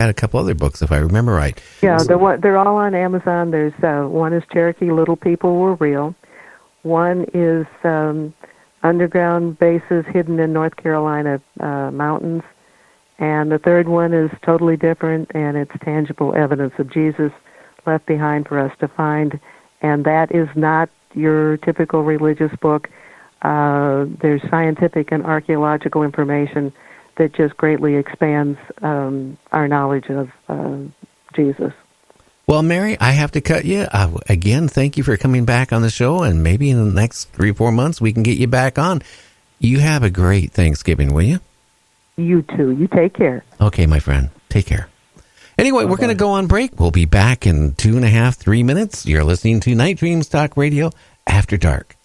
had a couple other books, if I remember right. Yeah, they're all on Amazon. There's one is Cherokee Little People Were Real. One is underground bases hidden in North Carolina mountains. And the third one is totally different, and it's tangible evidence of Jesus left behind for us to find. And that is not your typical religious book. There's scientific and archaeological information that just greatly expands our knowledge of Jesus. Well, Mary, I have to cut you. Again, thank you for coming back on the show, and maybe in the next 3 or 4 months we can get you back on. You have a great Thanksgiving, will you? You too. You take care. Okay, my friend. Take care. Anyway, we're going to go on break. We'll be back in 2.5, 3 minutes. You're listening to Night Dreams Talk Radio After Dark.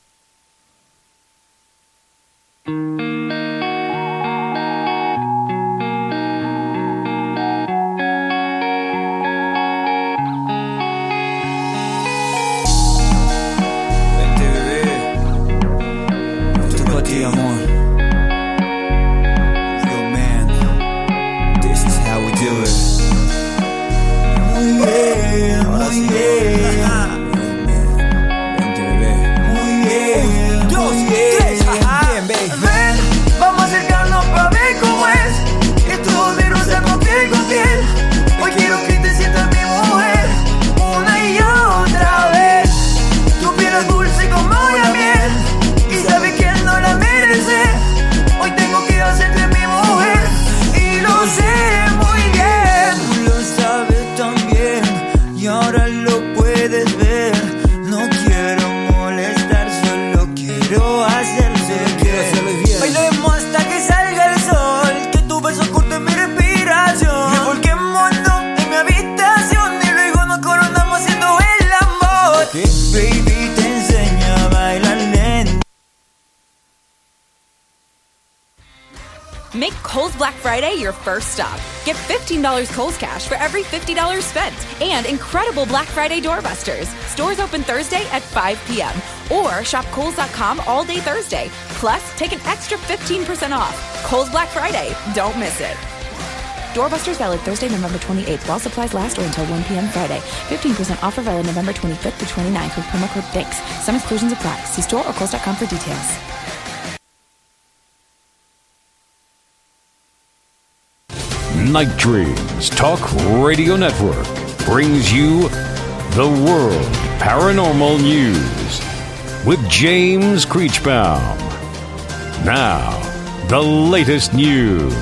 Make Kohl's Black Friday your first stop. Get $15 Kohl's cash for every $50 spent. And incredible Black Friday doorbusters. Stores open Thursday at 5 p.m. Or shop Kohls.com all day Thursday. Plus, take an extra 15% off. Kohl's Black Friday. Don't miss it. Doorbusters valid Thursday, November 28th, while supplies last or until 1 p.m. Friday. 15% offer valid November 25th to 29th with promo code THANKS. Some exclusions apply. See store or Kohls.com for details. Night Dreams Talk Radio Network brings you The World Paranormal News with James Creechbaum. Now, the latest news.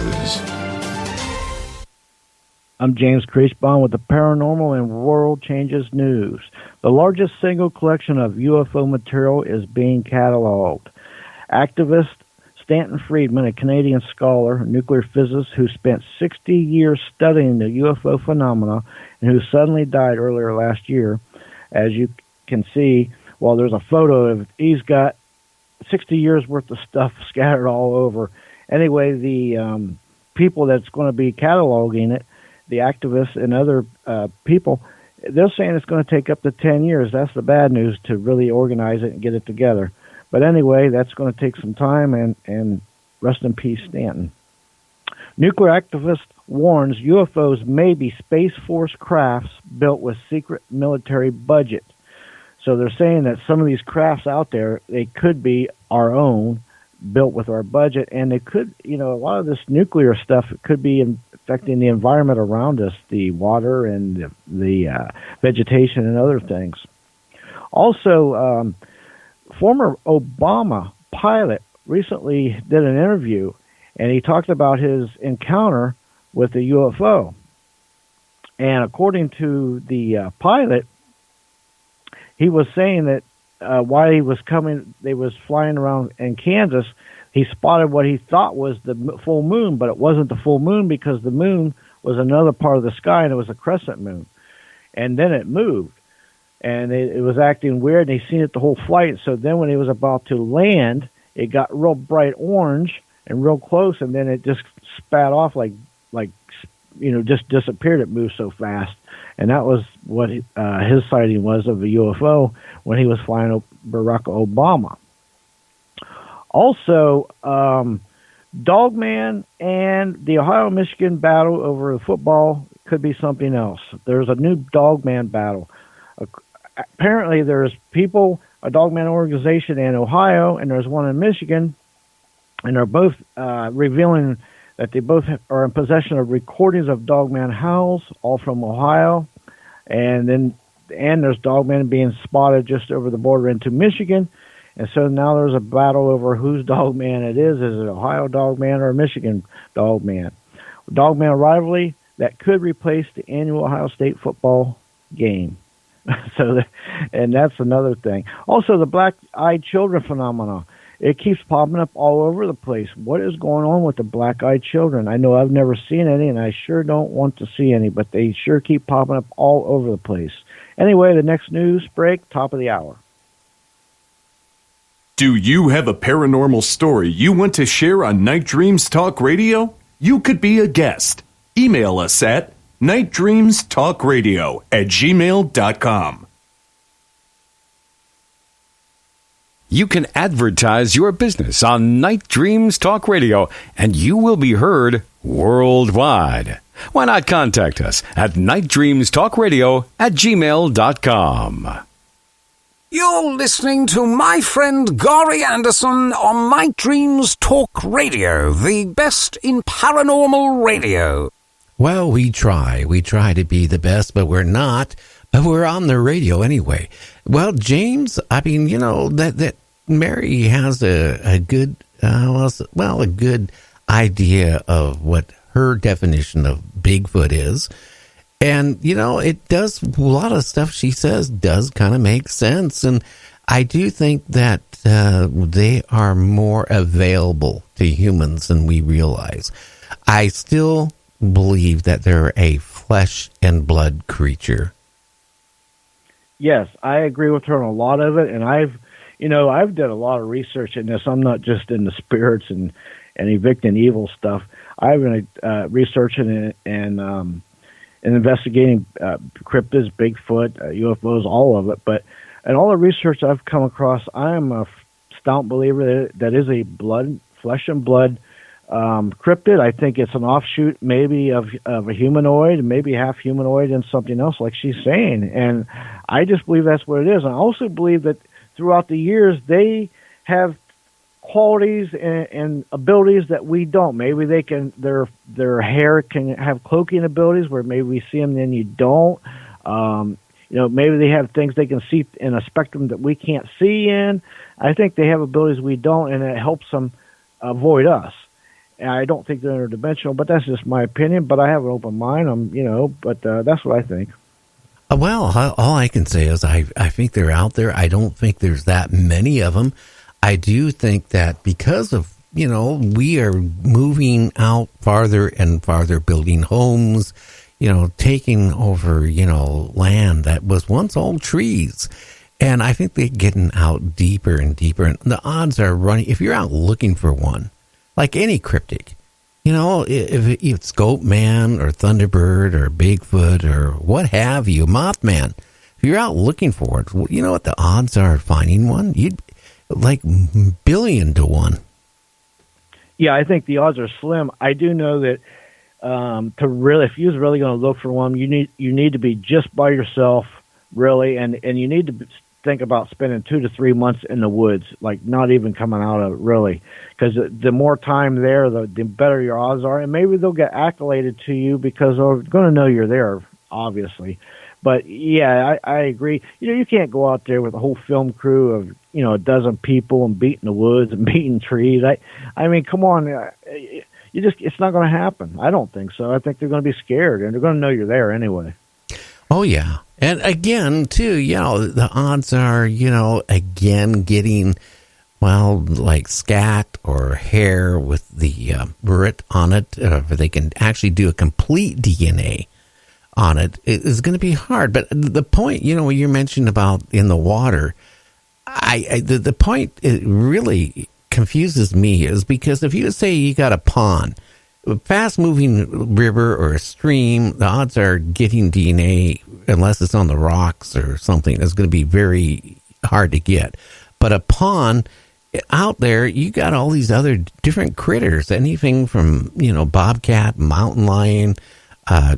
I'm James Creechbaum with the Paranormal and World Changes News. The largest single collection of UFO material is being cataloged. Activist Stanton Friedman, a Canadian scholar, nuclear physicist who spent 60 years studying the UFO phenomena and who suddenly died earlier last year. As you can see, well, there's a photo of, he's got 60 years worth of stuff scattered all over. Anyway, the people that's going to be cataloging it, the activists and other people, they're saying it's going to take up to 10 years. That's the bad news, to really organize it and get it together. But anyway, that's going to take some time, and rest in peace, Stanton. Nuclear activist warns UFOs may be Space Force crafts built with secret military budget. So they're saying that some of these crafts out there, they could be our own, built with our budget, and they could, a lot of this nuclear stuff could be affecting the environment around us, the water and the vegetation and other things. Also, former Obama pilot recently did an interview, and he talked about his encounter with a UFO. And according to the pilot, he was saying that while he was they was flying around in Kansas, he spotted what he thought was the full moon, but it wasn't the full moon because the moon was another part of the sky, and it was a crescent moon. And then it moved. And it was acting weird, and he seen it the whole flight. So then when he was about to land, it got real bright orange and real close, and then it just spat off like just disappeared. It moved so fast. And that was what his sighting was of a UFO when he was flying Barack Obama. Also, Dogman and the Ohio-Michigan battle over the football could be something else. There's a new Dogman battle. Apparently, there's a Dogman organization in Ohio, and there's one in Michigan, and they're both revealing that they both are in possession of recordings of Dogman howls, all from Ohio, and there's Dogman being spotted just over the border into Michigan. And so now there's a battle over whose Dogman it is. Is it Ohio Dogman or Michigan Dogman? Dogman rivalry that could replace the annual Ohio State football game. And that's another thing. Also, the black-eyed children phenomenon. It keeps popping up all over the place. What is going on with the black-eyed children? I know I've never seen any, and I sure don't want to see any, but they sure keep popping up all over the place. Anyway, the next news break, top of the hour. Do you have a paranormal story you want to share on Night Dreams Talk Radio? You could be a guest. Email us at nightdreamstalkradio@gmail.com. You can advertise your business on Night Dreams Talk Radio, and you will be heard worldwide. Why not contact us at nightdreamstalkradio@gmail.com. You're listening to my friend Gary Anderson on Night Dreams Talk Radio, the best in paranormal radio. Well, we try to be the best, but we're not. But we're on the radio anyway. Well, James, I mean, you know, that Mary has a good, a good idea of what her definition of Bigfoot is. And, you know, it does, a lot of stuff she says does kind of make sense. And I do think that they are more available to humans than we realize. I still believe that they're a flesh and blood creature. Yes, I agree with her on a lot of it. And I've done a lot of research in this. I'm not just in the spirits and evicting evil stuff. I've been researching and investigating cryptids, Bigfoot, UFOs, all of it. But in all the research I've come across, I am a stout believer that is a flesh and blood cryptid. I think it's an offshoot maybe of a humanoid, maybe half humanoid and something else like she's saying. And I just believe that's what it is. And I also believe that throughout the years, they have qualities and abilities that we don't. Maybe they can, their hair can have cloaking abilities where maybe we see them and then you don't. Maybe they have things they can see in a spectrum that we can't see in. I think they have abilities we don't, and it helps them avoid us. And I don't think they're interdimensional, but that's just my opinion. But I have an open mind. But that's what I think. Well, all I can say is I think they're out there. I don't think there's that many of them. I do think that because of, we are moving out farther and farther, building homes, taking over, land that was once all trees. And I think they're getting out deeper and deeper. And the odds are running, if you're out looking for one, like any cryptic, if it's Scope Man or Thunderbird or Bigfoot or what have you, Mothman, if you're out looking for it, you know what the odds are of finding one? You'd like 1,000,000,000 to 1. Yeah, I think the odds are slim. I do know that if you're really going to look for one, you need to be just by yourself, really, and you need to think about spending 2 to 3 months in the woods, like not even coming out of it, really, because the more time there, the better your odds are, and maybe they'll get accoladed to you because they're going to know you're there, obviously. But yeah, I agree. You can't go out there with a whole film crew of a dozen people and beating the woods and beating trees. I mean, come on, it's not going to happen. I don't think so. I think they're going to be scared and they're going to know you're there anyway. Oh yeah, and again too, the odds are again getting like scat or hair with the Brit on it. They can actually do a complete DNA on it. It is going to be hard. But the point, you mentioned about in the water, the point it really confuses me is because if you say you got a pond, a fast-moving river or a stream, the odds are getting DNA, unless it's on the rocks or something, is going to be very hard to get. But a pond, out there, you got all these other different critters, anything from, bobcat, mountain lion,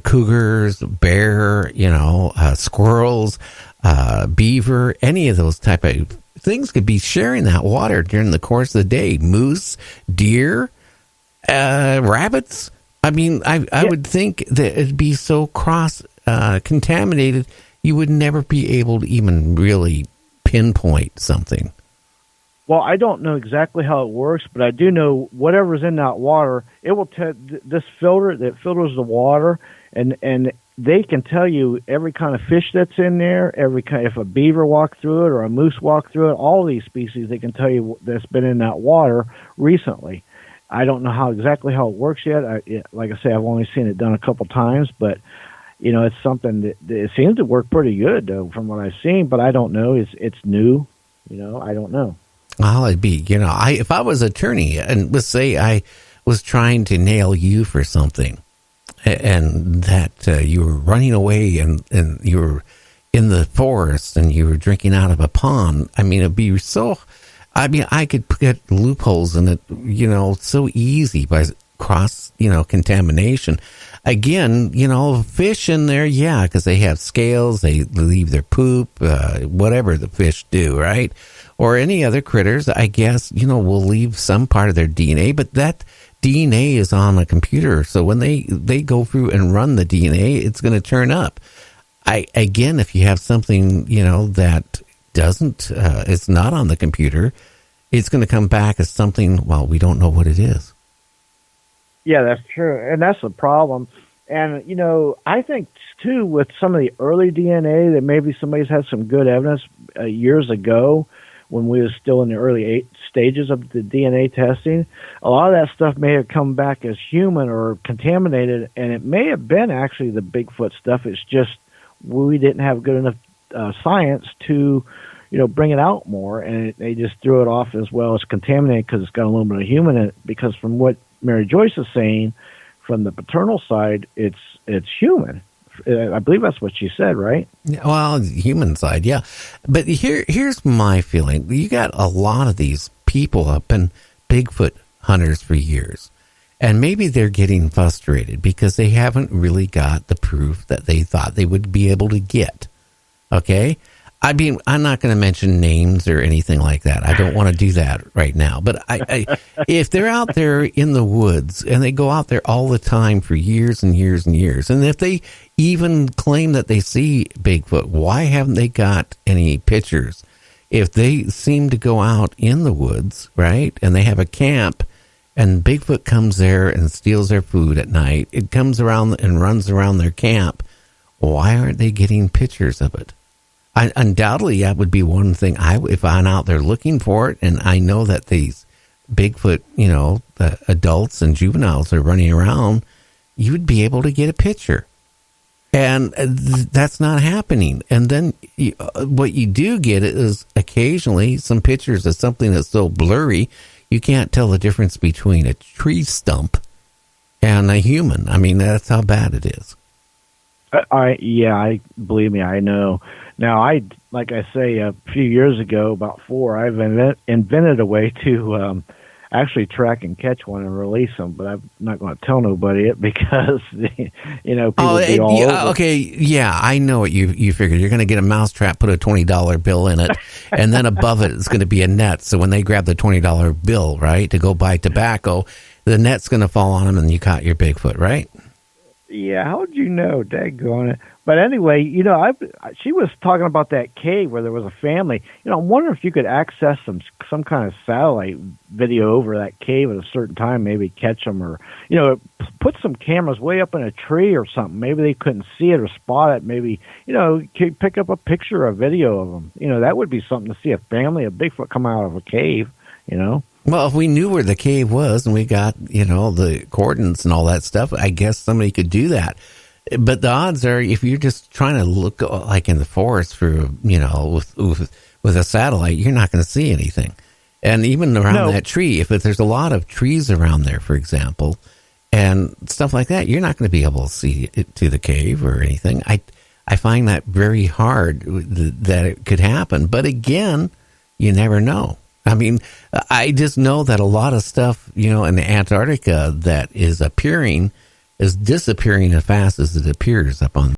cougars, bear, squirrels, beaver, any of those type of things could be sharing that water during the course of the day. Moose, deer, rabbits. I mean, I would think that it'd be so contaminated, you would never be able to even really pinpoint something. Well, I don't know exactly how it works, but I do know whatever's in that water, it will this filter that filters the water, and they can tell you every kind of fish that's in there, if a beaver walked through it or a moose walked through it, all these species they can tell you that's been in that water recently. I don't know exactly how it works yet. Like I say, I've only seen it done a couple times, but it's something that it seems to work pretty good though, from what I've seen. But I don't know. It's new. I don't know. Well, it'd be, if I was attorney and let's say I was trying to nail you for something and that you were running away and you were in the forest and you were drinking out of a pond, I mean, it'd be I could get loopholes in it, so easy by cross, contamination. Again, fish in there, yeah, because they have scales, they leave their poop, whatever the fish do, right? Or any other critters, I guess, will leave some part of their DNA, but that DNA is on a computer. So when they go through and run the DNA, it's going to turn up. Again, if you have something, that doesn't, it's not on the computer, it's going to come back as something, well, we don't know what it is. Yeah, that's true. And that's the problem. And, I think, too, with some of the early DNA that maybe somebody's had some good evidence years ago when we were still in the early stages of the DNA testing, a lot of that stuff may have come back as human or contaminated, and it may have been actually the Bigfoot stuff. It's just we didn't have good enough science to, bring it out more, and they just threw it off as well as contaminated because it's got a little bit of human in it. Because from what Mary Joyce is saying, from the paternal side, it's human. I believe that's what she said, right? Well, human side, yeah. But here's my feeling. You got a lot of these people up in Bigfoot hunters for years, and maybe they're getting frustrated because they haven't really got the proof that they thought they would be able to get. Okay? I mean, I'm not going to mention names or anything like that. I don't want to do that right now. But if they're out there in the woods and they go out there all the time for years and years and years, and if they even claim that they see Bigfoot, why haven't they got any pictures? If they seem to go out in the woods, right, and they have a camp, and Bigfoot comes there and steals their food at night, it comes around and runs around their camp, why aren't they getting pictures of it? Undoubtedly, that would be one thing. If I'm out there looking for it, and I know that these Bigfoot, the adults and juveniles are running around, you would be able to get a picture. And that's not happening. And then what you do get is occasionally some pictures of something that's so blurry, you can't tell the difference between a tree stump and a human. I mean, that's how bad it is. Believe me, I know. Now, like I say, a few years ago, about 4, I've invented a way to actually track and catch one and release them, but I'm not going to tell nobody it because, people be all over. Okay, yeah, I know what you figured. You're going to get a mousetrap, put a $20 bill in it, and then above it is going to be a net. So when they grab the $20 bill, right, to go buy tobacco, the net's going to fall on them and you caught your Bigfoot, right? Yeah, how'd you know? Daggone it. But anyway, she was talking about that cave where there was a family. I'm wondering if you could access some kind of satellite video over that cave at a certain time, maybe catch them, or put some cameras way up in a tree or something. Maybe they couldn't see it or spot it. Maybe pick up a picture or a video of them. That would be something to see a family of Bigfoot come out of a cave. Well, if we knew where the cave was and we got, the coordinates and all that stuff, I guess somebody could do that. But the odds are, if you're just trying to look like in the forest for, with a satellite, you're not going to see anything. And even around that tree, if there's a lot of trees around there, for example, and stuff like that, you're not going to be able to see it to the cave or anything. I find that very hard that it could happen. But again, you never know. I mean, I just know that a lot of stuff, in Antarctica that is appearing is disappearing as fast as it appears up on